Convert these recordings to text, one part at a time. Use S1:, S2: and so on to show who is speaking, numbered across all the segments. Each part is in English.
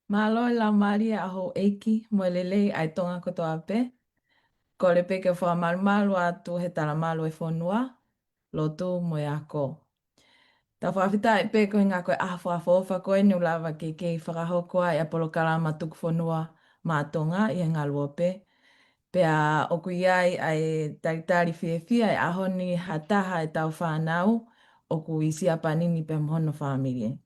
S1: Malo la Maria a ho eiki mo lelei ai tonga kotoa pe. Ko le peke wha malu atu he tala malu e whonua. Lotu mo e ako. Ta whawhita e pe koe ngā koe ahwha whawha koe ni ulawa ke kei whakahokoa e apolo kalama tuku whonua mātonga i ngā luope. Pea oku iai ai taritari whiawhia e ahoni hataha e tau whanau oku isi apanini pe mhono whamilie.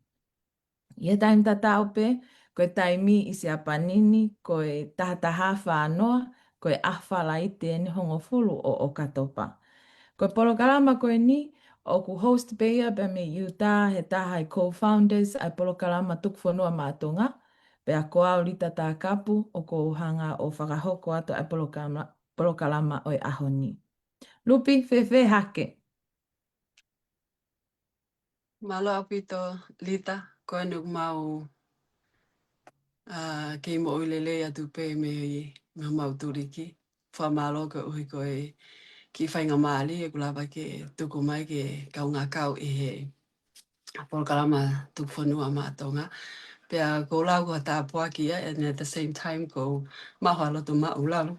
S1: Ia taim tatau pe, koe taimi isi apanini, koe tahataha whanoa, koe ahwhala i tēne hongo fulu o katopa. Koe polo kalama koe ni, o ku host beia pe me Utah he taha i co-founders ai polo kalama tukwhanua mātonga, pe a koa o rita tā kapu o ko uhanga o whakahoko ato ai polo kalama o i ahoni. Lupi, whewhe hake.
S2: Malo apito Lita, koe nuk mau kei mo ulele atu pe me mau turiki. Wha malo ko uhi koe ki whainga maali e kulapa ke tuku mai ke kau ngā kau i he polokalama tuku whanua mātonga. Pea ko lau ko tā puakia and at the same time ko maho alotu mau lalu.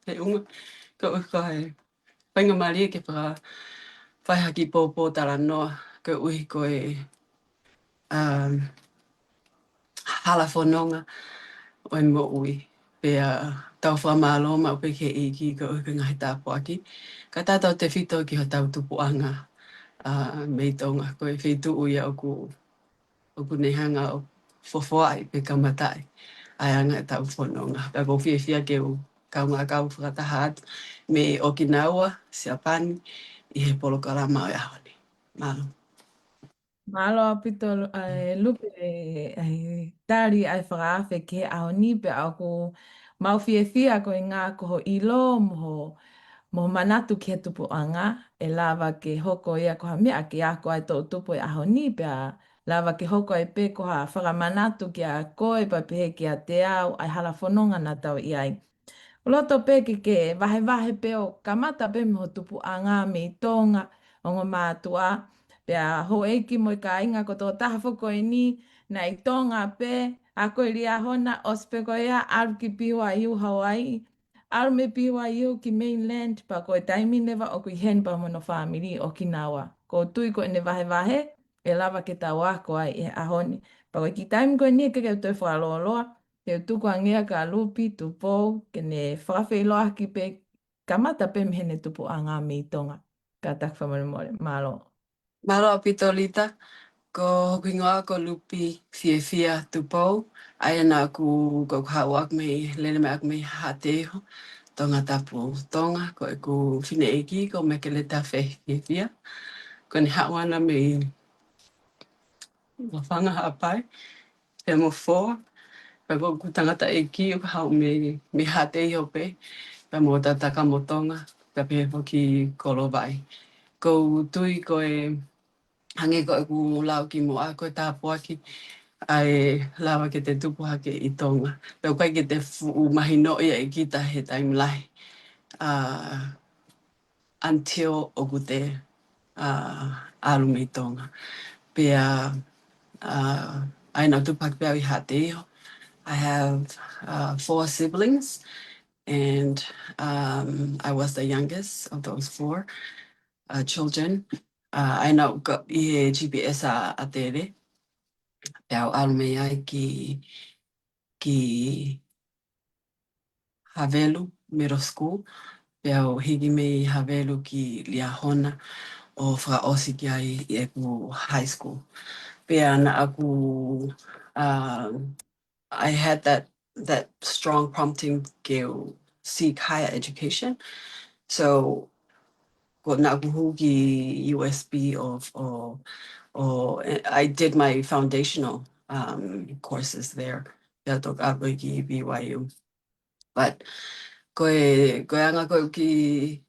S2: Pe unga ko uhi koe whainga maali ke whaihaki pōpō tala noa ko uhi koe hala whanonga o mo ui. Pea tau whamalo ma upe ke iki ko uke ngahi tāpo aki. Ka tātou te whito ki ho tau tupuanga mei tonga koe whitu uia oku nehanga o whawhai pe kamatai. Ai anga e tau whanonga. Ka ko whiawhia ke u kau ngā kau whakatahat me Okinawa, Siapani, i he polokarama o ahoni. Malo.
S1: Malo apito lupe ai tari ai whakawhe ke ao ni pe au ko mauwhiawhia ko i ngā koho ilo mo manatu ki he tupuanga e lawa ke hoko ia koha mea ki ako ai tō tupu e aho ni pe a lawa ke hoko ai pe koha whakamanatu ki a koe pa pehe ki a te au ai hala whanonga na tau i ai. O loto pe ke wahe pe o kamata pe mo tupuanga me i tonga o ngā mātua. Pea ho eiki mo i ka inga ko tō taha whoko i ni na i tonga pe a koe ria hona o speko ia aru ki piwa iu Hawaii. Aru me piwa iu ki mainland pa koe taimi newa o kui hen pa mono whamiri o Kinawa. Ko tui ko ne wahe e lava ke tau ako ai e ahoni. Pa koe ki taimi koe ni ke keu toi whaaloaloa. Te tuku angia ka lupi tu pou ke ne whakawhiloa ki pe kamata pe mhene tupu a ngā mi tonga. Ka tak whamare malo.
S2: Malo apito Lita. Ko hoki ngoa ko lupi fia tupou. Aia nā ku hauak me lele me ak me hateho. Tonga tapu tonga ko e ku whine eki ko me ke le ta fia. Ko ni hawana me whanga hapai. Pe mo fōa. Pe ko ku tangata eki o hau me hateho pe. Pe mo tataka mo tonga. Pe pe ki kolo vai. Ko tui ko e hange ko e ku lau ki mo a ko e tāpua ki. Ai lawa ke te tupu hake i tonga. Peo kai ke te mahi no ia i kita he time lai. Until oku te alu i tonga. Pea aina tupak pea i hate iho. I have 4 siblings and I was the youngest of those 4 children. Aina uka i he GPS a tere. Pea alu me ai ki Havelu Middle School. Pea o higi me Havelu ki Liahona o whaosi ki ai i eku high school. Pea na aku, I had that strong prompting to seek higher education. So ko na aku huki USB or I did my foundational courses there. Pea tok ako ki BYU. But koe anga koe ki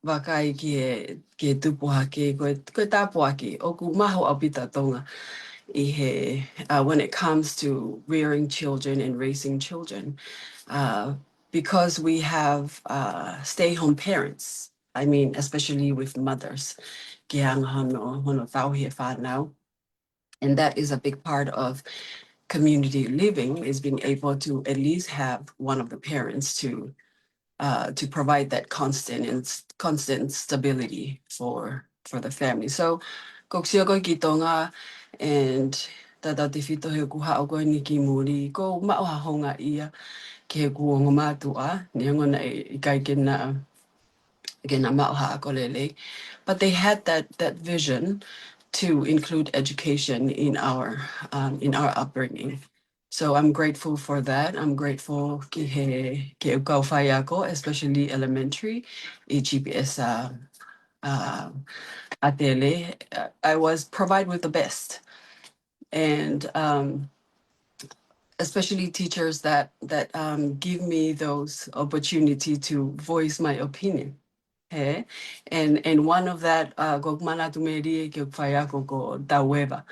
S2: wakai ki tupuha ki koe tāpua ki o ku maho apita tonga i he when it comes to rearing children and raising children because we have stay-home parents. I mean, especially with mothers. Ki anga hono tau he whanau. And that is a big part of community living is being able to at least have one of the parents to provide that constant stability for the family. So koksia ko kitonga and tata te fito he kuha o ko ni ki muri ko ma o honga ia ke ku o matua ni ngona I kai kena again I'm out hakolele, but they had that vision to include education in our upbringing. So I'm grateful for that. I'm grateful ke ukau whaiako, especially elementary, i GPS uh, atele. I was provided with the best, and especially teachers that give me those opportunity to voice my opinion. He, and one of that go mana tu meri ke whaia ko tauewa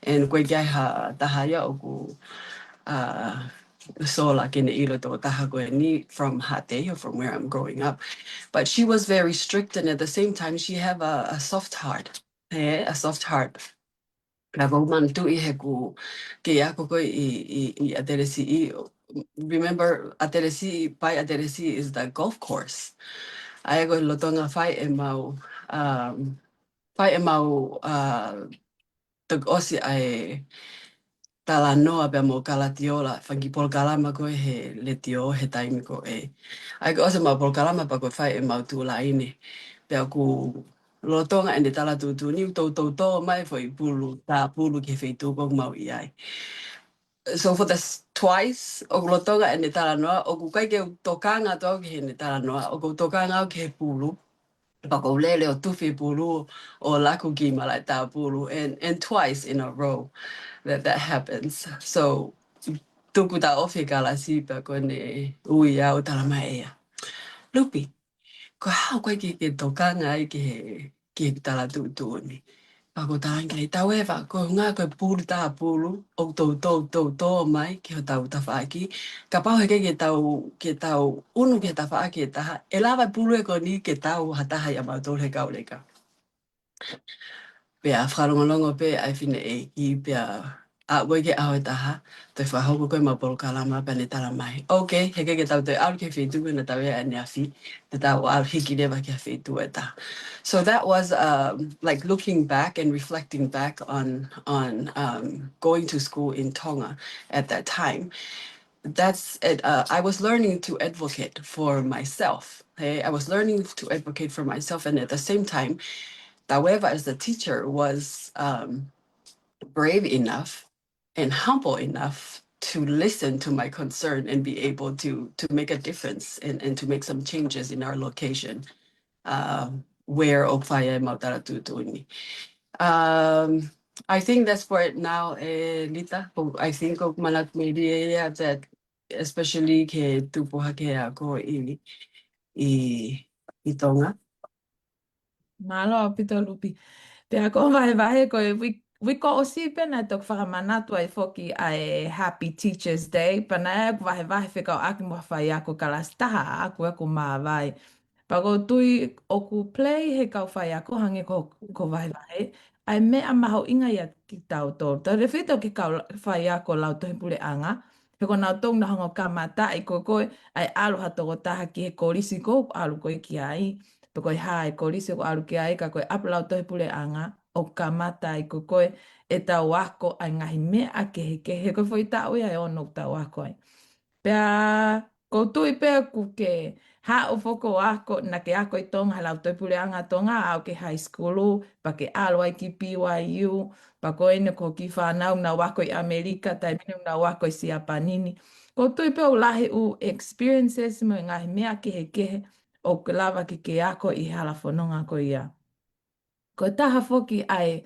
S2: and koe kia ha tahaya o ko uh, sola kene ilo to taha koe ni from Hate or from where I'm growing up. But she was very strict and at the same time she have a soft heart. A soft heart. Ka ko man tu I he ku ke ia ko koe I ateresi remember ateresi pai ateresi is the golf course. Ai ko lotonga fai e mau tag osi ai tala noa pe mo kalatiola fangi pol kalama ko he le tio he taimi ko ai ko osi mau pol kalama pa ko fai e mau tu la ini pe aku lotonga ende tala tu ni to mai foi pulu ta pulu ke fei tu ko mau iai. So for this twice o lotonga ende tala noa o ku kai ke tokanga to ke ende tala noa o ku tokanga ke pulu Pakolele o tufi pulu o laku ki malata pulu and twice in a row that happens. So tuku ta ofi kala sipa kone uia o talamaya. Lupi, ko hao koe ke tokanga I ke tala tu ni. Ako taranga I tawewa, ko ngā koe pulu tā pulu, o tau mai, ki ho tau tawhaaki. Ka pau he ke tau unu ke tawhaaki e taha, e lawa pulu e ko ni ke tau hataha I a mātou he kauleka. Pea wharongalongo pe ai whine I pea a wai ke aho e taha, te whahoko koe ma polo kalama pa ne tala mai. Ok, he ke tau te au ke whitu na tau ea ne a whi, te tau au hiki rewa ke whitu e taha. So that was like looking back and reflecting back on going to school in Tonga at that time. That's it. I was learning to advocate for myself. Hey, I was learning to advocate for myself, and at the same time, however, as the teacher was brave enough and humble enough to listen to my concern and be able to make a difference and to make some changes in our location where Okfaya Mautara Tutuni. I think that's for it now, Lita. I think of Manat Media that especially ke tupuha ke ako I Tonga.
S1: Malo pito lupi. Te ako vai ko we ko o si pena tok whakamanatua I foki ai Happy Teachers Day. Pana e aku vai whika o aki mo whai ako kalas taha aku mā vai. Pako tui o ku play he kau whai ako hange ko vai. Ai mea maho inga ia ki tau tō. Tau re whito ki kau whai ako lau tohi pule anga. He ko nau tōng na hango kamata I ko koe ai aloha toko taha ki he korisi ko alu koe ki ai. Pe koe hae korisi ko alu ki ai ka koe apalau tohi pule anga. O kamata I ko koe e tau ako ai ngahi mea ke he koe fwoi tau ia e ono tau ako ai. Pea koutou pea ku ke ha o foko ako na ke ako I tonga halau toi pule anga tonga au ke high school pa ke alo ai ki PYU pa ko ene ko ki whanau na wako I Amerika tai minu na wako I Siapanini. Koutou pea u lahi u experiences mo ngahi mea kehe o ke lava ke ako I hala whanonga ko ia. Ko taha foki ai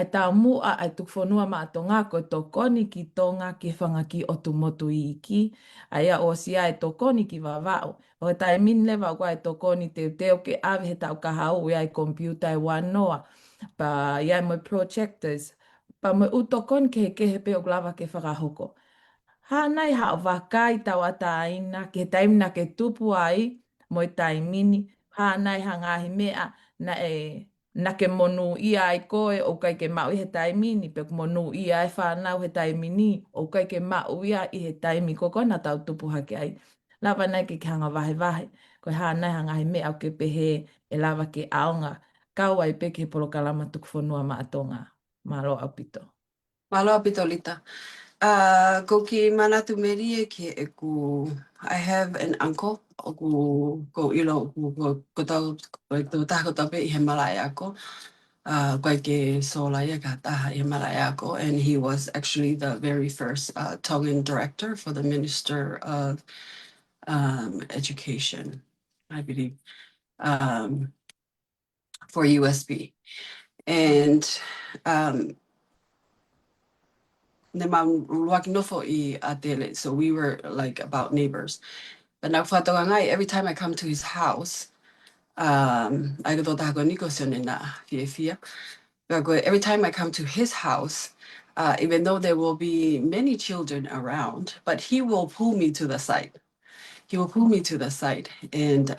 S1: tā mua ai tukwhanua mā tonga ko tō koni ki tonga ki whanga ki o tu motu I iki. Ai a o si ai tō koni ki wawao. O e tai min lewa ko ai tō koni teo ke awe he tau kahau i ai computer e wanoa. Pa iai mo projectors. Pa mo u tō koni ke he peo glava ke whakahoko. Hānai hao wakai tau ata aina, ke taimina ke tupu ai, mo i taimini, hānai hangahi mea na na ke monu ia ai koe o kai ke mau i he taimini, pe monu ia ai whanau he taimini, o kai ke mau ia i he taimi ko kona tau tupu hake ai. Lava nei ke hanga wahe wahe, koe hānai hanga he mea o ke pehe e lava ke aonga, kau ai pe ke polo kalama tuku whanua maatonga. Malo au pito.
S2: Malo pitolita. Ko ki manatu meri ke e ku I have an uncle o ko ilo ko tau ko taha ko tape I he malai ako. Koe ke sola ia ka taha I he malai ako. And he was actually the very first Tongan director for the Minister of Education, I believe, for USB. And so we were like about neighbors. But now every time I come to his house, I go to Hagoniko Sonina, Fia. Every time I come to his house, even though there will be many children around, but he will pull me to the side. He will pull me to the side and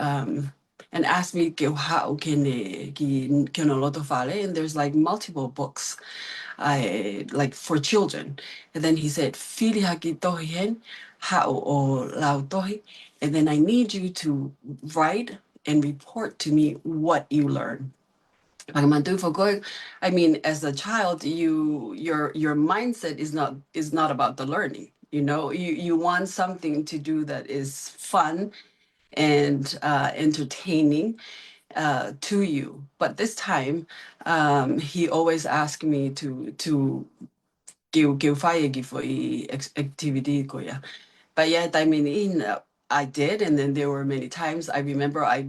S2: ask me how can and there's like multiple books I like for children. And then he said, Fili haki tohi hen, hao o lau tohi. And then I need you to write and report to me what you learn. I mean, as a child, your mindset is not about the learning. You know, you want something to do that is fun and entertaining to you. But this time, he always asked me to give fire give for activity ko ya. But yeah, I mean, I did, and then there were many times I remember I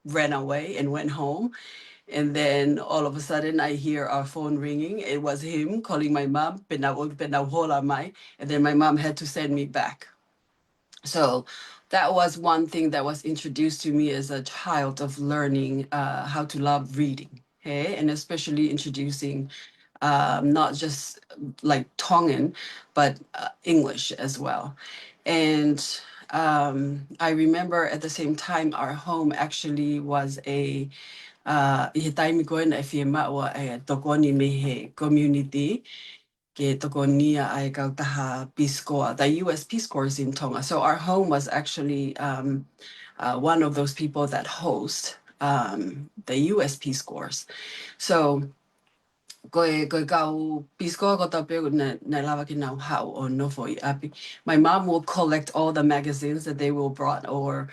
S2: ran away and went home, and then all of a sudden I hear our phone ringing. It was him calling my mom, and then my mom had to send me back. So that was one thing that was introduced to me as a child of learning how to love reading. Okay, and especially introducing not just like Tongan, but English as well. And I remember at the same time, our home actually was a I he taimi koe na e whia maua e tokoni me he community ke tokonia ai kautaha Peace Corps, the U.S. Peace Corps is in Tonga. So our home was actually one of those people that host the U.S. Peace Corps. So koe kau Peace Corps ko tau peu na lawa ki nau hau o nofo I api. My mom will collect all the magazines that they will brought or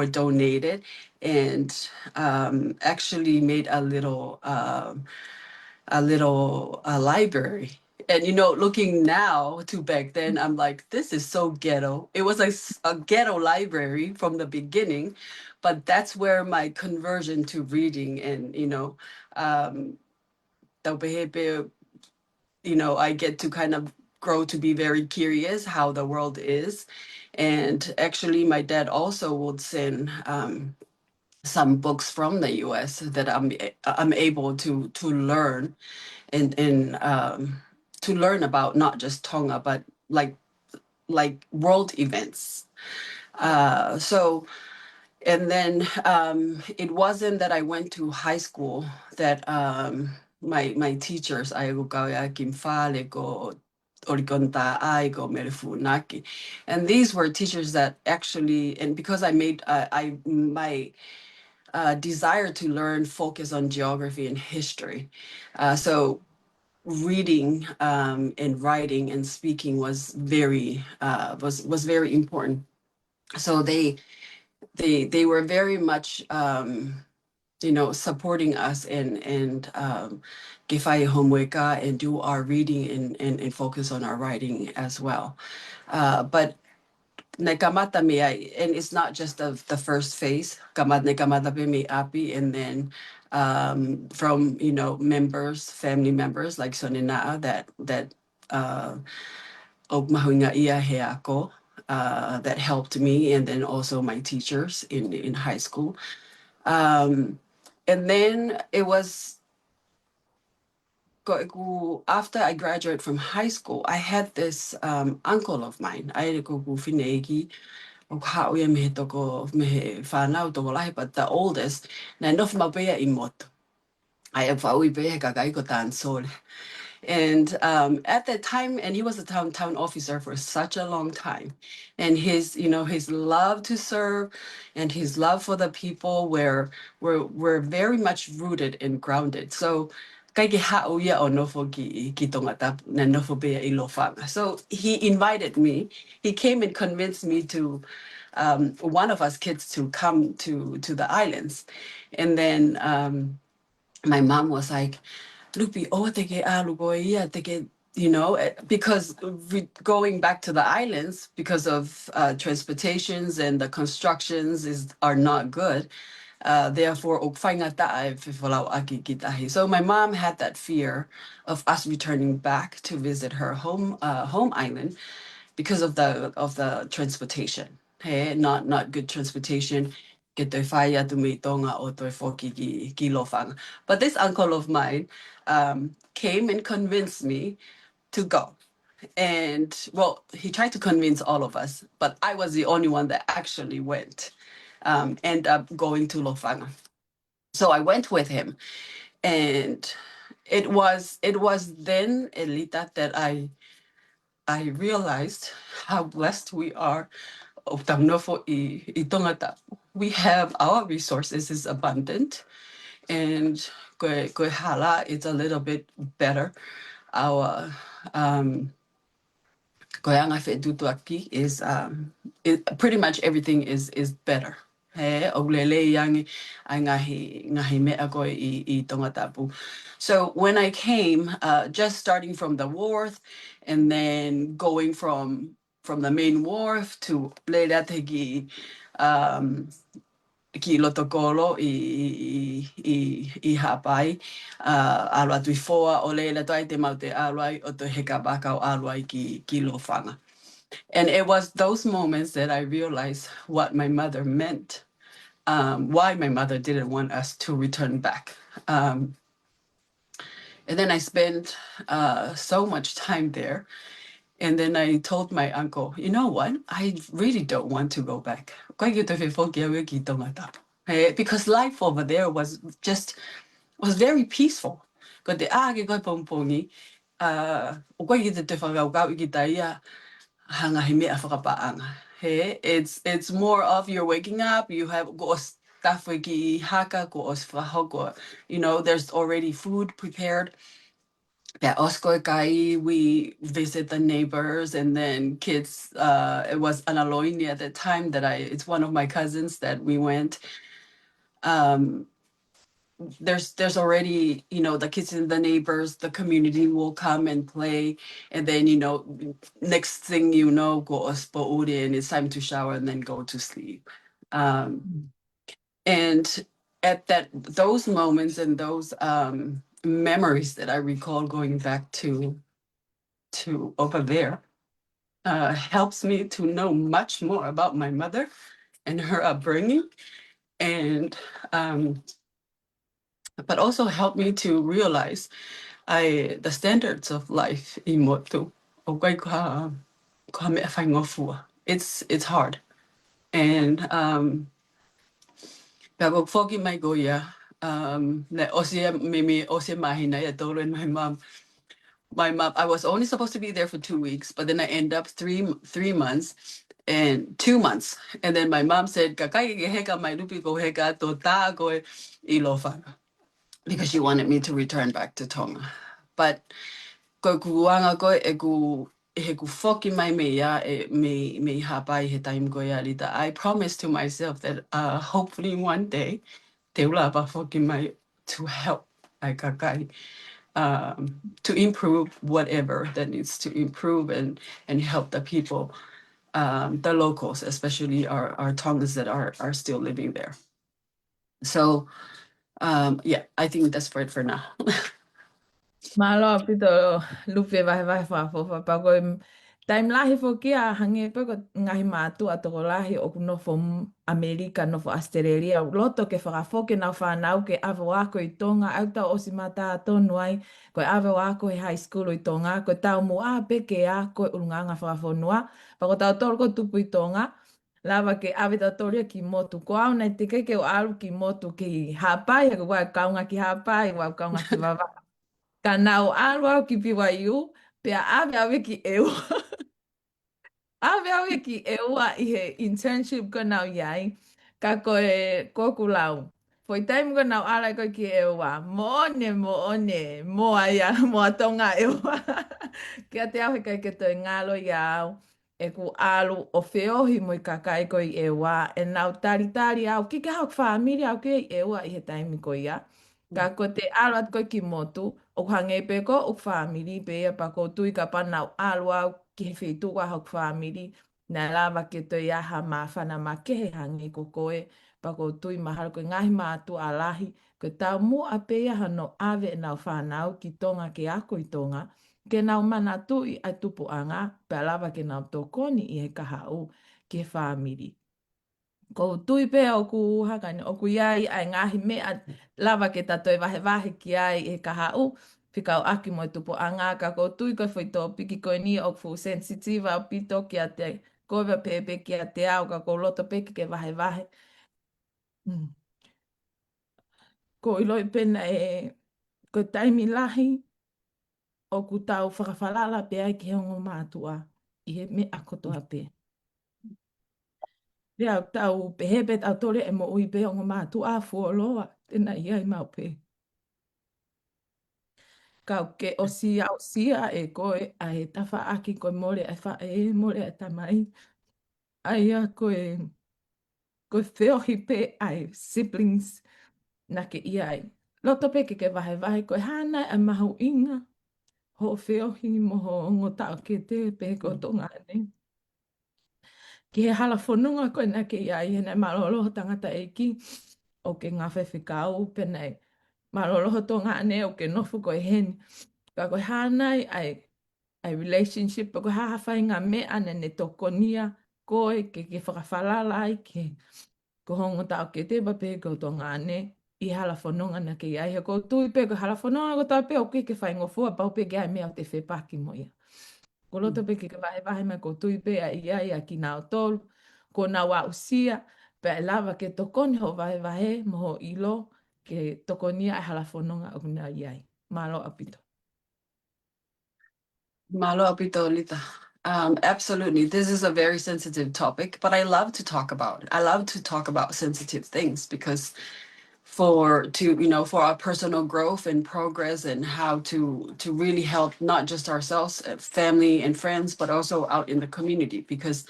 S2: donated and actually made a little library. And you know, looking now to back then, I'm like, this is so ghetto. It was like a ghetto library from the beginning, but that's where my conversion to reading and um, taupehepe, I get to kind of grow to be very curious how the world is. And actually, my dad also would send some books from the U.S. that I'm able to learn and to learn about not just Tonga, but like world events. So and then it wasn't that I went to high school that my teachers I go kaya kimfale go orikonta ai go merefunaki, and these were teachers that actually, and because I made I my desire to learn focus on geography and history, so reading and writing and speaking was very important. So they were very much supporting us and Gefai homeworka and do our reading and focus on our writing as well. But Nekamata me, and it's not just the first phase. Nekamata me api, and then from members, family members like Sonina that og mahuinga ia he ako, that helped me, and then also my teachers in high school. And then it was after I graduated from high school, I had this uncle of mine. I had ko finegi o hauia me toko me whanau toko lahi, but the oldest, na nof mapea I motu. I have always been a and at that time, and he was a town officer for such a long time, and his love to serve, and his love for the people were very much rooted and grounded. So. Kai ke hauia o nofo ki tongata na nofo bea I lofanga. So he invited me. He came and convinced me to one of us kids to come to the islands, and then my mom was like, Lupi, oh, te ke alugoia, te ke, because going back to the islands, because of transportations and the constructions are not good. Therefore, o whainga tae whiwhalau aki ki tahi. So my mom had that fear of us returning back to visit her home island because of the transportation. Hey, not good transportation. Ke toi whai atu me I tonga o toi whoki ki lofanga. But this uncle of mine came and convinced me to go. And well, he tried to convince all of us, but I was the only one that actually went, end up going to Lofanga. So I went with him, and it was then, Elita, that I realized how blessed we are of Tamnofo I Tongata. We have our resources is abundant, and Koe Hala is a little bit better. Our Koyanga Fedutuaki is pretty much everything is better. He o lele yang ai ngahi mea koe I tongatapu. So when I came, just starting from the wharf and then going from the main wharf to Leilатegi ki Lotokolo I Hapai, alwa tuifoa o leila toi te mau te alwai o te heka baka o alwai ki Lofanga. And it was those moments that I realized what my mother meant, why my mother didn't want us to return back. And then I spent so much time there. And then I told my uncle, you know what? I really don't want to go back. Because life over there was very peaceful. Ko te āke koe pongpongi, o koe ki te whakaukau I ki taia, hanga he mea whakapaanga. He, it's more of you're waking up, you have go stuff ki haka, go os whahoko, there's already food prepared. Yeah, Osco Kai, we visit the neighbors and then kids. It was Analoini at the time it's one of my cousins that we went. Um, there's already, the kids in the neighbors, the community will come and play. And then, next thing you know, go Ospo Uri and it's time to shower and then go to sleep. And at those moments and those memories that I recall going back to over there helps me to know much more about my mother and her upbringing, and but also helped me to realize the standards of life in Motu. It's hard, and Bago fogi mai goya. Na osia mimi osia mahina ya tolo and my mom, I was only supposed to be there for 2 weeks, but then I end up 3 months and 2 months. And then my mom said, "Kakai ke heka mai lupi ko heka to ta ko ilofa," because she wanted me to return back to Tonga. But ko kuanga ko e ku he ku foki mai me ya me hapai he time ko ya lita. I promised to myself that hopefully one day te ula ba foki mai to help ai kakai to improve whatever that needs to improve and help the people, the locals, especially our Tongans that are still living there. So yeah, I think that's for it for now.
S1: Malo pito lupe vai whafofa pa koe taim lahi fo kia hange pe ko ngahi mātu a toko lahi o nofo Amerika, nofo Australia. Loto ke whakafoke nau whanau ke awe wako I Tonga, au tau osi mata tonu ai, koe awe wako I high school I Tonga, koe tau mo a peke a koe urunganga whakafonua, pa ko tau tolo ko tupu I Tonga. Lava ke awe tatoria ki motu. Ko au nei te keke o alu ki motu ki hapai, haka wai kaunga ki hapai, wai kaunga ki wawa. Ka nau alu au ki piwa iu, pea awe awe ki eu. Awe awe ki eua i he internship ka nau iai, ka koe koku lau. Foi time ka nau ala koe ki eua. Mo one, mo aia, mo atonga eua. Kia te awe kai ke toi ngalo iau, e ku alu o whiohi mo i kakai koe i eua, e nau tari tari au, ki ke hau whaamiri au ke i eua i he time ko ia. Ka ko te alu at koe ki motu, o hange pe ko o whaamiri pe ia pa ko tui ka panau alu au ki he whitu wa hau whaamiri. Nā lawa ke to iaha mā whana mā kehe hangi ko koe, pa ko tui mahalo koe ngahi mātu a lahi, ko tau mu a pe iaha no ave e nau whanau ki tonga ke ako i tonga, ke nau mana tui a tupu anga, pe lawa ke nau tokoni i he kaha o ki he whaamiri. Ko tui pe o ku hakani, o ku iai ai ngahi mea lava ke tato e wahe wahe ki ai e kaha u, whikau aki mo tupo anga ka ko tui koe whai tō piki koe ni o fu sensitive au pito ki a te koe pepe ki a te au ka ko loto peki ke wahe wahe. Mm. Ko i loi pena ko taimi lahi o ku tau whakawhalala pe ai ki hongo mātua i he me akotoa pe. Rea tau pehepet au tore e mo ui pe hongo mātua a fuoloa, tena iai mau pe. Kau ke o sia e koe a he tawha aki koe more e wha e more e tamai. Ai a koe whiohi pe ai siblings na ke iai. Loto pe ke wahe wahe koe hana e mahu inga. Ho whiohi mo ho ngotao ke te pe ko tonga ane. Ki he hala whanunga koe na ke iai hene malolo tangata e ki o ke ngā whewhikau penei. Malolo tonga ane o ke nofu koe heni. Ka koe hānai ai relationship, pa koe hahawhai ngā mea ne tokonia koe ke whakawhalala ai ke ko hongo tau ke te pape ko tō ngāne i hala whanonga na ke iai. Ko tui pe ko hala whanonga ko tau pe o ke whai ngofua pau pe ke ai mea o te whepaki mo ia. Ko loto pe ke wahe wahe mai ko tui pe a iai a ki nao tolu, ko nā wā usia, pe e lava ke tokoni ho wahe wahe mo ho ilo ke tokonia ai hala whanonga o kuna iai. Malo apito.
S2: Malo apito, Lita. Absolutely. This is a very sensitive topic, but I love to talk about it. I love to talk about sensitive things because for our personal growth and progress and how to really help not just ourselves, family and friends, but also out in the community because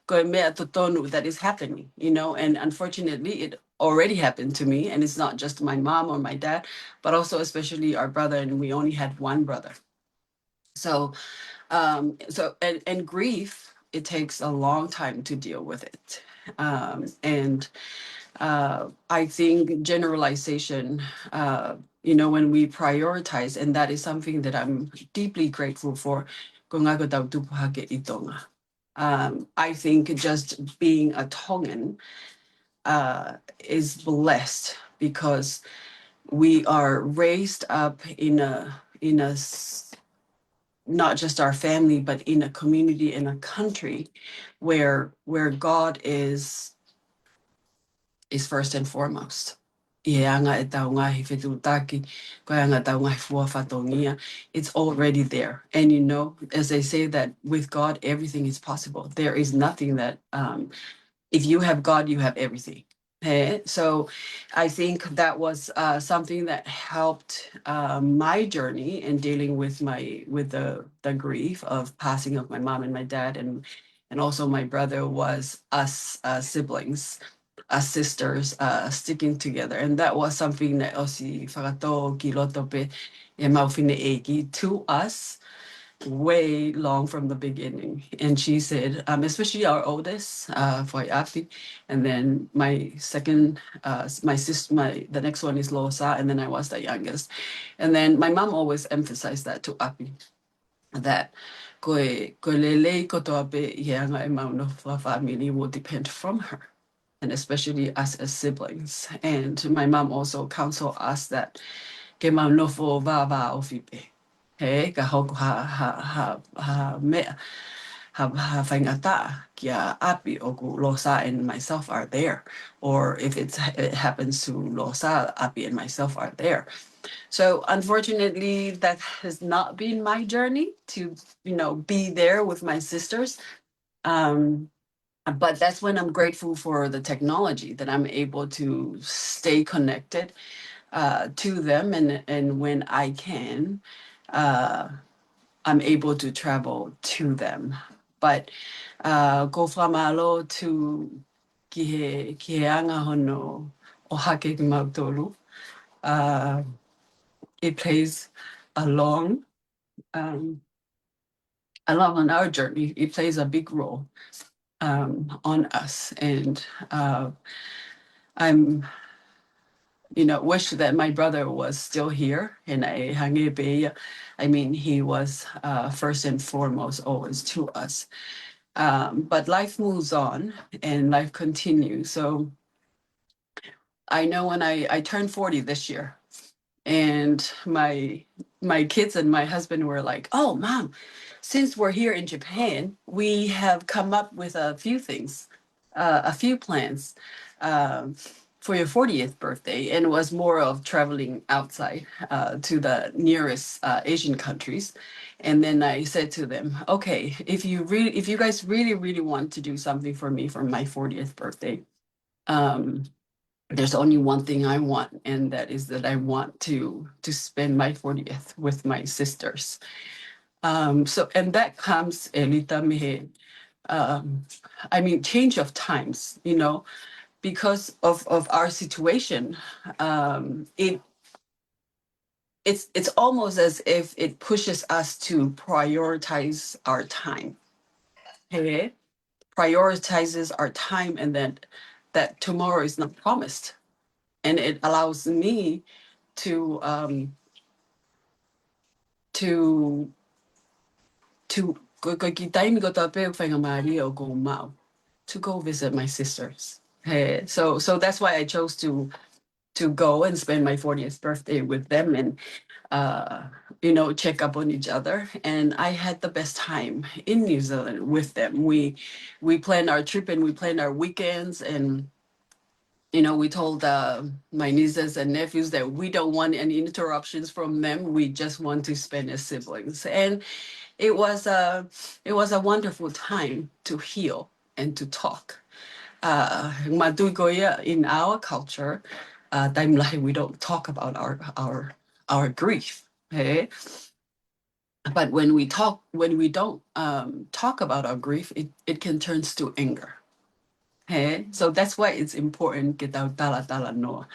S2: that is happening, and unfortunately it already happened to me, and it's not just my mom or my dad, but also especially our brother, and we only had one brother. So and grief, it takes a long time to deal with it. And I think generalization, when we prioritize, and that is something that I'm deeply grateful for. I think just being a Tongan is blessed because we are raised up not just our family, but in a community, in a country where God is first and foremost. It's already there. And as they say that with God, everything is possible. There is nothing that, if you have God, you have everything. So I think that was something that helped my journey in dealing with the grief of passing of my mom and my dad, and also my brother, was us siblings, us sisters sticking together. And that was something that osi whakato ki loto pe e maufine eiki to us way long from the beginning. And she said, especially our oldest, for Afi, and then my second, my sister, the next one is Losa, and then I was the youngest. And then my mom always emphasized that to Api, that ko lele ko to ape ianga e mauna family will depend from her, and especially us as siblings. And my mom also counseled us that ke maunofo va va ofipe. He ka hoku ha mea. Hawhaingata kia api o ku losa and myself are there. Or if it happens to losa, api and myself are there. So unfortunately, that has not been my journey to, be there with my sisters. Um, but that's when I'm grateful for the technology that I'm able to stay connected to them, and when I can, uh, I'm able to travel to them. But go whamalo to ki he hono o hake ki mautolu. Uh, it plays along um, along on our journey. It plays a big role on us, and I'm wish that my brother was still here. And I mean, he was first and foremost always to us. But life moves on and life continues. So I know when I turned 40 this year, and my kids and my husband were like, "Oh, mom, since we're here in Japan, we have come up with a few things, a few plans um, for your 40th birthday," and it was more of traveling outside to the nearest Asian countries. And then I said to them, "Okay, if you guys really, really want to do something for me for my 40th birthday." Um, there's only one thing I want, and that is that I want to spend my 40th with my sisters. So and that comes Elita Mehe. Um, I mean, change of times, because of our situation. It's almost as if it pushes us to prioritize our time. Okay? Prioritizes our time, and then that tomorrow is not promised. And it allows me to to to to go visit my sisters. Hey, so that's why I chose to go and spend my 40th birthday with them, and uh, check up on each other. And I had the best time in New Zealand with them. We planned our trip and we planned our weekends, and we told my nieces and nephews that we don't want any interruptions from them. We just want to spend as siblings, and it was a it was a wonderful time to heal and to talk. Madugoya, in our culture, we don't talk about our grief. Okay? But when we don't talk about our grief, it can turn to anger. Hey, so that's why it's important kita tala no.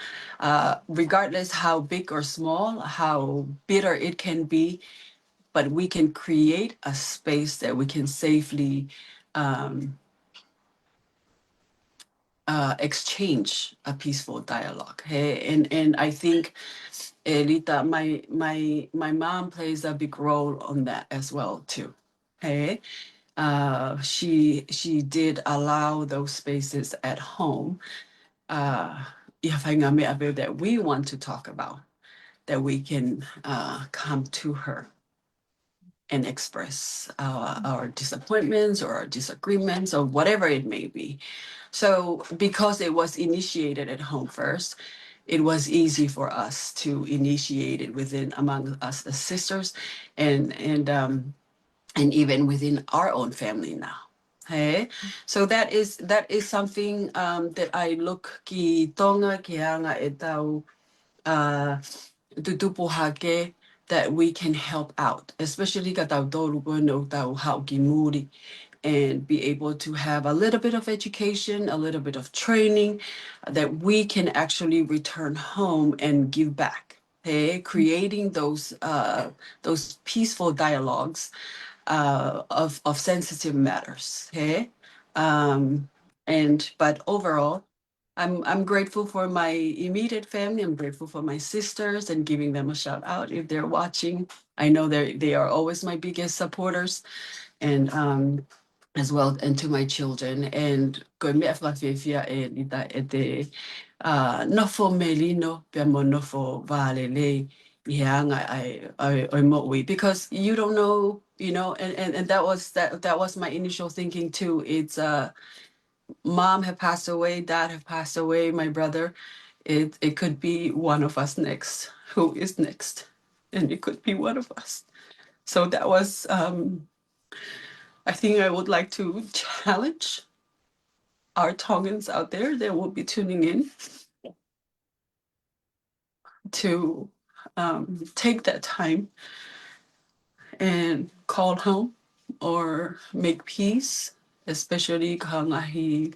S2: Regardless how big or small, how bitter it can be, but we can create a space that we can safely um, exchange a peaceful dialogue. Hey, and I think Elita, my mom plays a big role on that as well too. Hey, she did allow those spaces at home. That we want to talk about, that we can come to her and express our disappointments or our disagreements or whatever it may be. So because it was initiated at home first, it was easy for us to initiate it within among us as sisters, and even within our own family now. Hey, so that is something that I look ki tonga ki anga e tau uh, tutupuhake, that we can help out, especially ka tau tolu koe no tau hau ki muri, and be able to have a little bit of education, a little bit of training, that we can actually return home and give back. Hey, creating those peaceful dialogues of sensitive matters. Okay, but overall, I'm grateful for my immediate family. I'm grateful for my sisters, and giving them a shout out if they're watching. I know they are always my biggest supporters, and as well, and to my children. And ko me fa fia e lita e te no fo melino pe mo no fo vale le yeah, I'm not we because you don't know, and that was my initial thinking too. It's mom have passed away, dad have passed away, my brother. It could be one of us next. Who is next? And it could be one of us. So that was I think I would like to challenge our Tongans out there that will be tuning in to take that time and call home or make peace, especially kangahi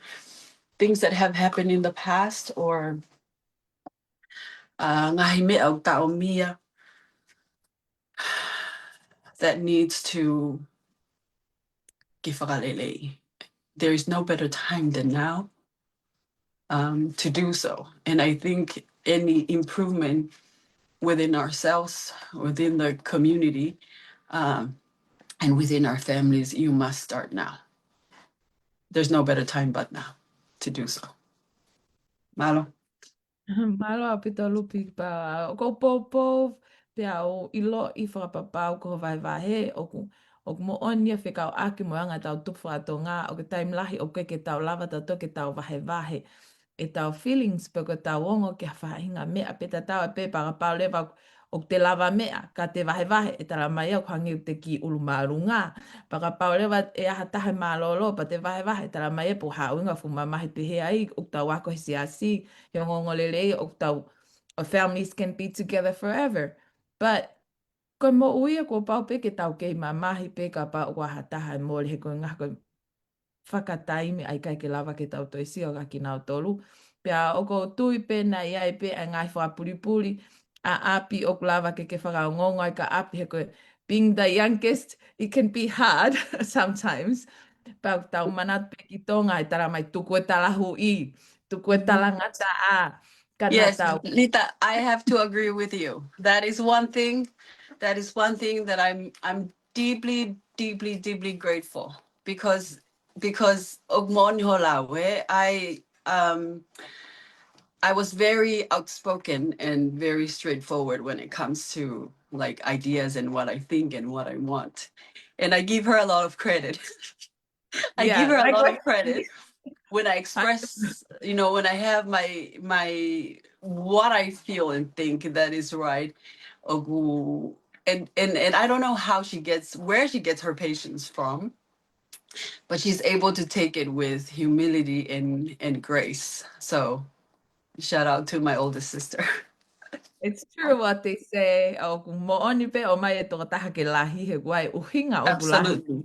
S2: things that have happened in the past or ngahi me au tao mia that needs to gifagalele. There is no better time than now to do so. And I think any improvement within ourselves, within the community, um, and within our families, you must start now. There's no better time but now to do so. Malo.
S1: Malo a pita lupi pa o ko popo pia o ilo I whakapapau ko vai vahe o ku mo onia whikau aki mo anga tau tupu ato ngā o ke taimlahi o ke tau lava tau toke tau vahe vahe e tau feelings pe ko tau ongo ke whahinga mea pe ta tau e pe para pau lewa o te lava mea ka te vahe vahe e tala mai au hangi o te ki ulu marunga para pau lewa e aha tahe malolo pa te vahe vahe tala mai e po haunga fu mamahi te hea I o tau wako hisi asi he ngongo lele o tau families can be together forever but ko mo uia ko pau pe ke tau kei mamahi pe ka pa o aha taha e mole he ko ngako whakataimi ai kai ke lava ke tau toisi o ki nao tolu. Pea o ko tui pēna i ai pe a ngai whapuripuri a api o lava ke whakaongongo ai ka api he koe being the youngest, it can be hard sometimes. Pea tau manat pe ki tonga i tara mai tuku e talahu I, tuku e talangata a, kana
S2: Yes,
S1: tau.
S2: Lita, I have to agree with you. That is one thing. That is one thing that I'm deeply, deeply, deeply grateful because Ogmon Holawe, I was very outspoken and very straightforward when it comes to like ideas and what I think and what I want. And I give her a lot of credit. I give
S1: Yeah,
S2: her a lot
S1: likewise.
S2: of credit when I express, when I have my what I feel and think that is right. Ogu- and I don't know how she gets where she gets her patience from, but she's able to take it with humility and grace. So shout out to my oldest sister.
S1: It's true what they say. O kung mooni pe o mai e toka taha ke lahi he guai uhinga o bulahi.
S2: Absolutely.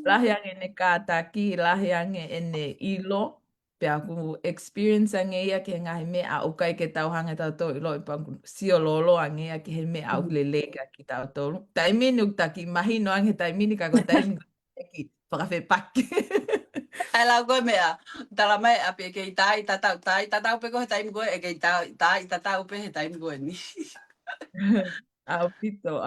S1: Lahi ange ne kātaki, lahi ange e ne ilo. Pea ku experience ange ia ke ngahi mea a ukai ke tauhanga tau tō ilo i pangu sio lolo ange ia ke he mea au le lega ki tau tōru. Taimini uk taki mahino ange taimini ka ko taimini ki whakawhi paki.
S2: Ala koe mea, tala mai api e kei tai tatau pe ko he taimi koe e kei tai tatau pe he taimi koe ni.
S1: Au pito.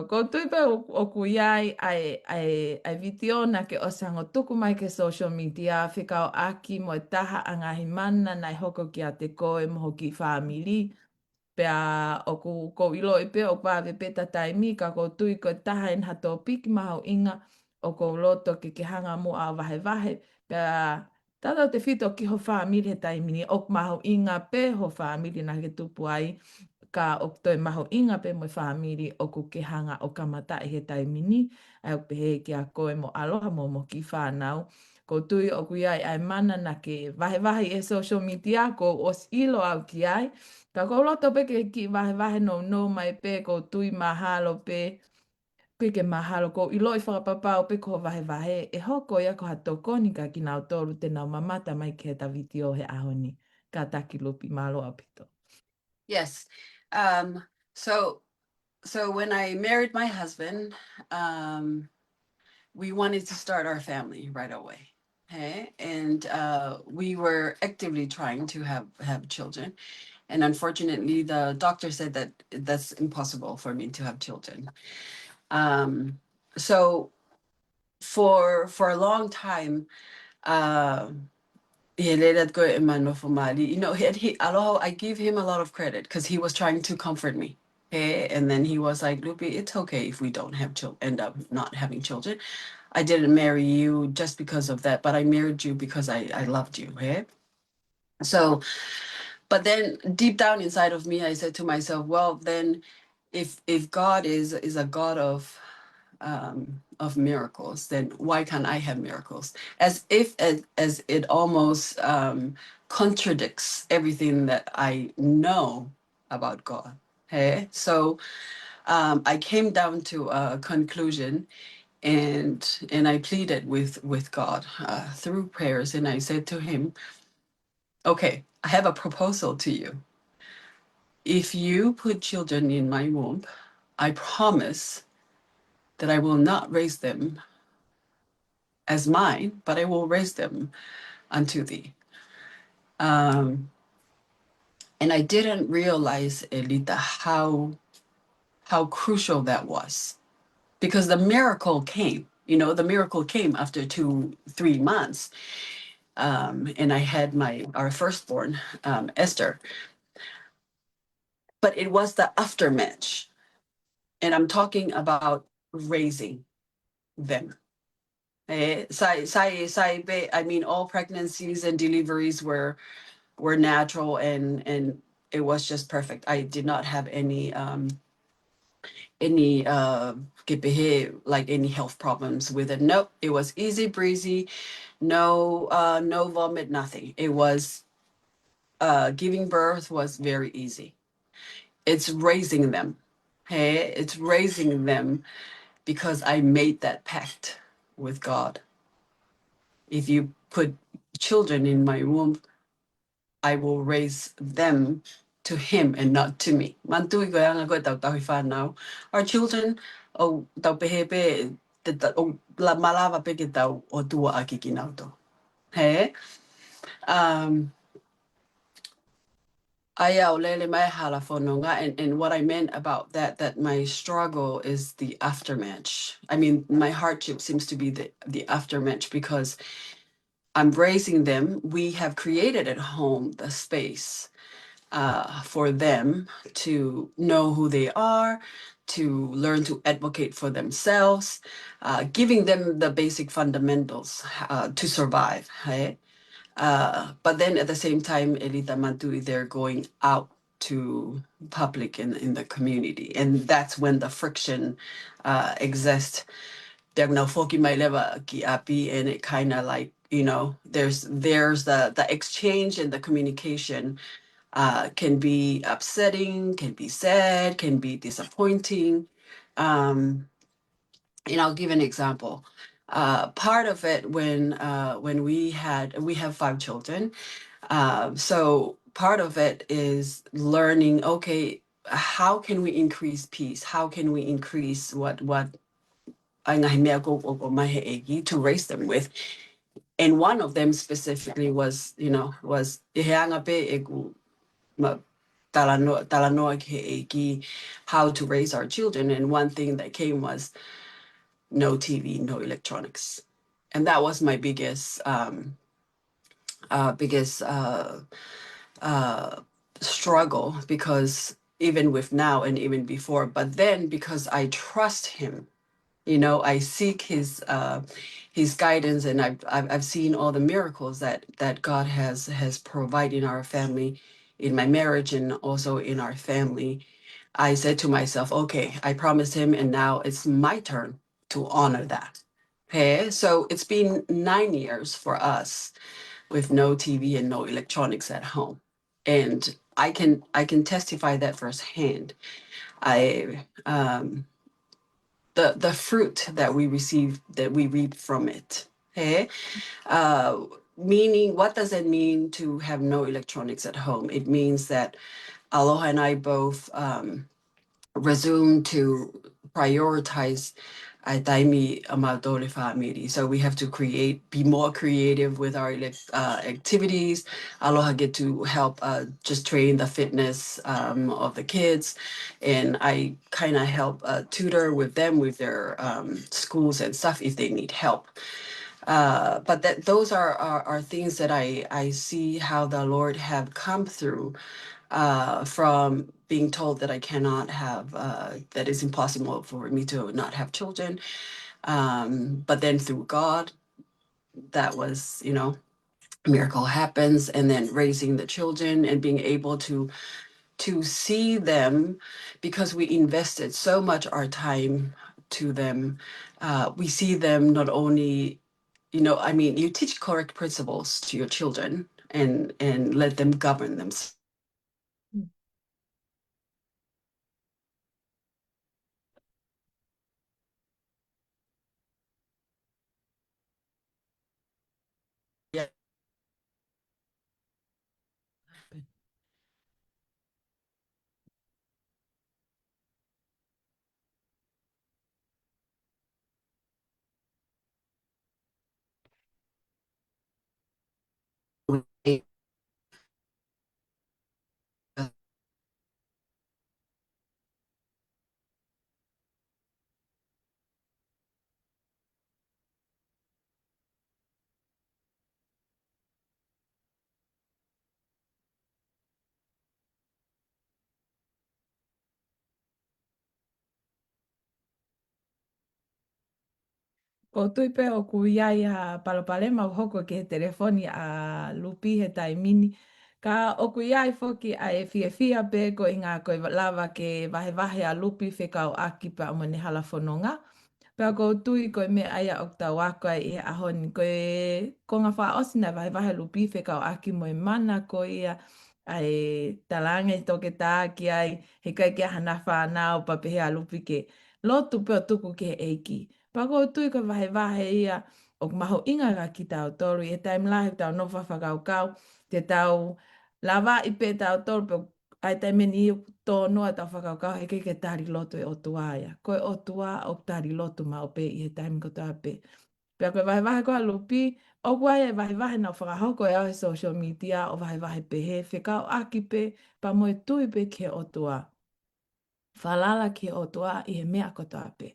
S1: Ko tuipe o ku iai ai vitiona ke o sango tuku mai ke social media, whikao aki mo e taha a ngahi mana nai hoko ki a te koe moho ki whamiri. Pea o ko ilo i pe o pāwe peta taimi ka ko tui ko taha en hato piki maho inga o ko loto ke hanga mo a vahe vahe. Pea tata te whito ki ho whamiri he taimini o maho inga pe ho whamiri na ke tupu ai ka o toi maho inga pe mo whamiri o ku ke hanga o kamata i he taimini, ai o pehe ki a koe mo aloha mo ki whanau. Ko tui o ku iai ai mana na ke vahe vahe e social media ko os ilo au ki ai. Ka ko loto pe ki vahe vahe no mai pe ko tui mahalo pe ke mahalo ko ilo i whakapapao pe ko vahe vahe e hoko ia ko hato koni ka ki nao tolu te nau mamata mai ke ta video he ahoni. Ka taki lupi malo apito.
S2: Yes. Um, so so when I married my husband, we wanted to start our family right away. Okay. And we were actively trying to have children. And unfortunately, the doctor said that that's impossible for me to have children. So for a long time, he let that go. You know, aloha, I give him a lot of credit because he was trying to comfort me. And then he was like, Lupi, it's okay if we don't have children, end up not having children. I didn't marry you just because of that, but I married you because I loved you. Hey? So, but then deep down inside of me, I said to myself, well, then if God is a God of miracles, then why can't I have miracles? As if as it almost contradicts everything that I know about God. Hey, so I came down to a conclusion, and I pleaded with God through prayers, and I said to Him, "Okay, I have a proposal to you. If you put children in my womb, I promise that I will not raise them as mine, but I will raise them unto thee." Um, and I didn't realize, Elita, how crucial that was, because the miracle came. You know, the miracle came after 3 months, and I had our firstborn, Esther. But it was the aftermath, and I'm talking about raising them. I mean, all pregnancies and deliveries were natural, and it was just perfect. I did not have any like any health problems with it. Nope, it was easy breezy. No vomit, nothing. It was giving birth was very easy. It's raising them. Hey, it's raising them because I made that pact with God. If you put children in my womb, I will raise them to Him and not to me. Mantui ko yang ako tau tau now. Our children, oh tau pehepe, o la malava pe ke tau o tua aki kinauto. Hey, um, Aya olele mai hala fononga, and what I meant about that my struggle is the aftermatch. I mean, my hardship seems to be the aftermatch, because I'm raising them. We have created at home the space for them to know who they are, to learn to advocate for themselves, giving them the basic fundamentals to survive. Right? But then at the same time, Elita Mantui, they're going out to public in the community. And that's when the friction exists. They're no foki mai leva ki api, and it kind of like, there's the exchange and the communication can be upsetting, can be sad, can be disappointing. Um, and I'll give an example. Part of it, when we have 5 children, so part of it is learning. Okay, how can we increase peace? How can we increase what ang ahimea ko o maheegi to raise them with? And one of them specifically was, ihanga pe egu talanoa keegi, how to raise our children. And one thing that came was no TV, no electronics, and that was my biggest uh, struggle, because even with now and even before, but then because I trust Him, I seek His guidance, and I've seen all the miracles that God has provided in our family, in my marriage, and also in our family. I said to myself, okay, I promised Him, and now it's my turn to honor that. Okay, so it's been 9 years for us with no TV and no electronics at home, and I can testify that firsthand. I The fruit that we receive, that we reap from it. Okay, uh, meaning, what does it mean to have no electronics at home? It means that Aloha and I both resume to prioritize taimi amadole family. So we have to be more creative with our activities. Aloha get to help just train the fitness of the kids, and I kind of help tutor with them with their schools and stuff if they need help. But those are things that I see how the Lord have come through from being told that I cannot have, that it's impossible for me to not have children. But then through God, that was, miracle happens, and then raising the children and being able to see them, because we invested so much our time to them. We see them not only, I mean, you teach correct principles to your children and let them govern themselves. Yeah.
S1: Ko tui pe o ku iai a palopale ma hoko ke he telefoni a Lupi he taimini. Ka o ku iai foki a e fia fia pe ko inga ko lava ke vahe vahe a Lupi whika o aki pa o mani hala whanonga. Pea ko tui ko me aia o ta waka i a honi ko ngā wha osina vahe vahe Lupi whika o aki mo e mana ko ia ai talange toke tā ki ai he kai kia hana whanau pa pehe a Lupi ke lotu pe o tuku ke eiki. Pako tui ka vahe vahe ia o maho inga ka ki tau toru i e taim lahi tau nofa whakau kau te tau lava i pe tau toru pe ai taime ni i tō noa tau whakau kau he kei ke tari lotu e o tuaia. Koe o tua o tari lotu ma o pe i he taim ko tā pe. Pea koe vahe vahe koa lupi o kua e vahe vahe na whakahoko e au he social media o vahe vahe pe he whekau aki pe pa moe tui pe ke o tua. Whalala ki o toa i he mea kotoa pe.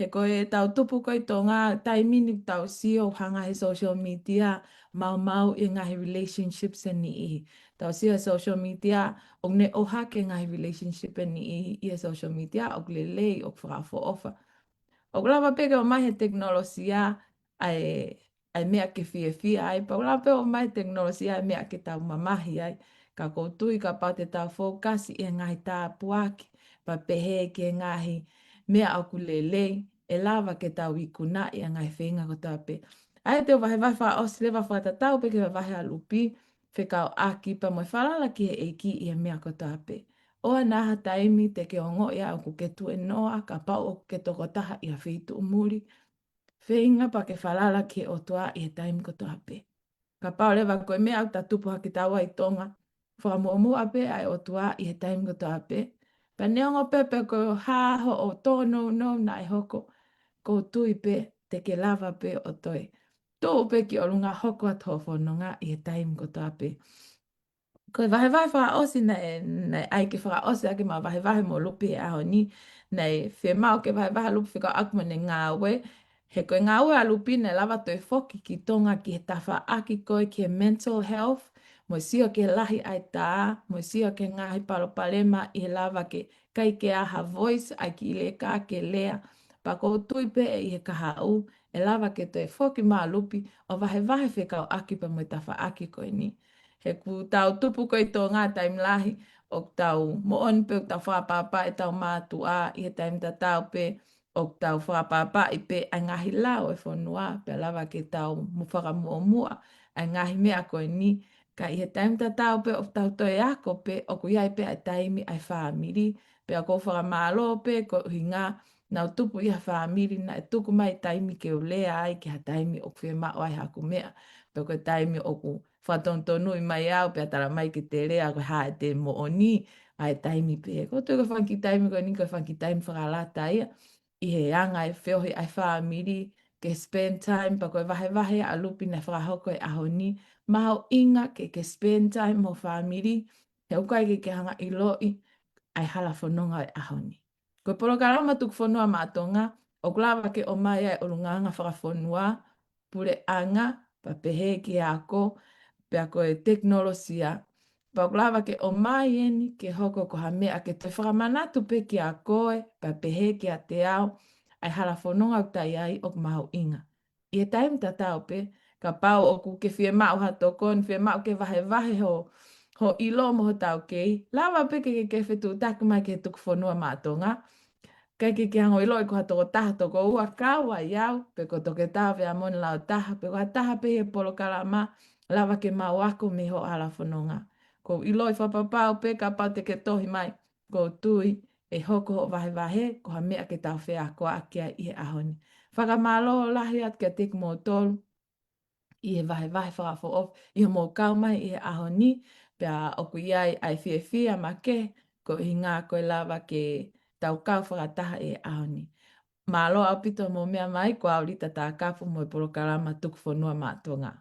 S1: He koe tau tupu koe tō ngā taimini tau sio hanga he social media mau mau i ngahi relationships e ni i. Tau sio he social media o ne oha ke ngahi relationship e ni i he social media o le lei o whakafo ofa. O lawa peke o mai he teknolosia ai mea ke fia fia ai. Pa lawa peke o mai teknolosia ai mea ke tau mamahi ai. Ka koutui ka pau te tau fokasi e ngahi tā puaki. Pa pehe ke ngahi mea au kulelei. E lawa ke tau i kuna i a ngahi whenga ko tā pe. Ai te o vahe vahe wha os lewa whata tau peke vahe a lupi. Whekau aki pa moi whalala ki he eiki i a mea ko tā pe. Oa naha taimi te ke ongo ia o ku ke tu e noa ka pau o ke toko taha i a whitu umuri. Whenga pa ke whalala ki o toa i he taimi ko toa pe. Ka pau lewa koe mea au ta tupu haki tawa i tonga. Whamua pe ai o toa i he taimi ko toa pe. Pa neongo pepe ko haho o tono no na e hoko. Ko tui pe te ke lava pe o toi. Tō pe ki o runga hoko a tō whanonga i he taimi ko toa pe. Ko vahe vahe wha osi nei ai ke wha osi ake ma vahe vahe mo lupi e aho ni nei whe mau ke vahe vahe lupi whika akma ne ngā ue. He koe ngā ue a lupi nei lava toi foki ki tonga ki he tawha aki koe ki he mental health. Mo sio ke lahi ai tā, mo sio ke ngahi palopalema i he lava ke kai ke aha voice ai ki le ka ke lea. Pa ko tui pe e i he kaha u, e lava ke toi foki ma lupi o vahe vahe whika o aki pa mo tawha aki koe ni. He ku tau tupu koe tō ngā taimlahi o tau moon pe o tau whapapa e tau mātu a i he taim ta tau pe o tau whapapa i pe a ngahi lao e whanua pe lava ke tau muwhaka mua mua a ngahi mea koe ni ka i he taim ta tau pe o tau toi ako pe o ku iai pe a taimi ai whaamiri pe a ko whakamalo pe ko hinga nau tupu i ha whaamiri na e tuku mai taimi ke o lea ai ki ha taimi o kwhe mao ai haku mea pe ko taimi o ku whatontonu i mai au, pia tara mai ki te rea, ko hae te mo o ni, ai taimi pe. Ko tui ko whanki taimi ko ni, ko whanki taimi whakalata ia, i he anga e whiohi ai whaamiri, ke spend time, pa koe vahe vahe a lupi na whakahoko e aho ni, maho inga ke spend time mo whaamiri, he ukai ke hanga i loi, ai hala whanonga e aho ni. Ko poro karama tuk whanua mātonga, o klawa ke o mai ai o lunganga whakawhanua, pure anga, pa pehe ki a ko, pea koe teknolosia Pau lava ke o mai eni ke hoko ko ha mea ke te whakamanatu pe ki a koe, pa pehe ki a te ao, ai hala whanonga o tai ai o mahu inga. I e taim ta tau pe, ka pau o ku ke whie mau ha tokon, whie mau ke vahe vahe ho ilo mo ho tau kei. Lava pe ke whetu taku mai ke tuku whanua mātonga. Kai ke hango i loi ko ha toko taha toko ua kawa iau, pe ko toke taha vea moni lao taha, pe ko ha taha pe he polo kalama, lava ke mau ako me ho ala whanonga. Ko i loi whapapau pe ka pau te ke tohi mai, ko tui e hoko ho vahe vahe, ko ha mea ke tau whea ko akia i he ahoni. Whakamalo lahi at ke tek mō tolu, i he vahe vahe whakafo of, i he mō kau mai i he ahoni, pe a oku iai ai fia fia ma ke, ko i ngā koe lava ke tau kau whakataha i he ahoni. Malo au pito mō mea mai, ko au rita tā kapu mo i poro karama tuku whanua mātua ngā.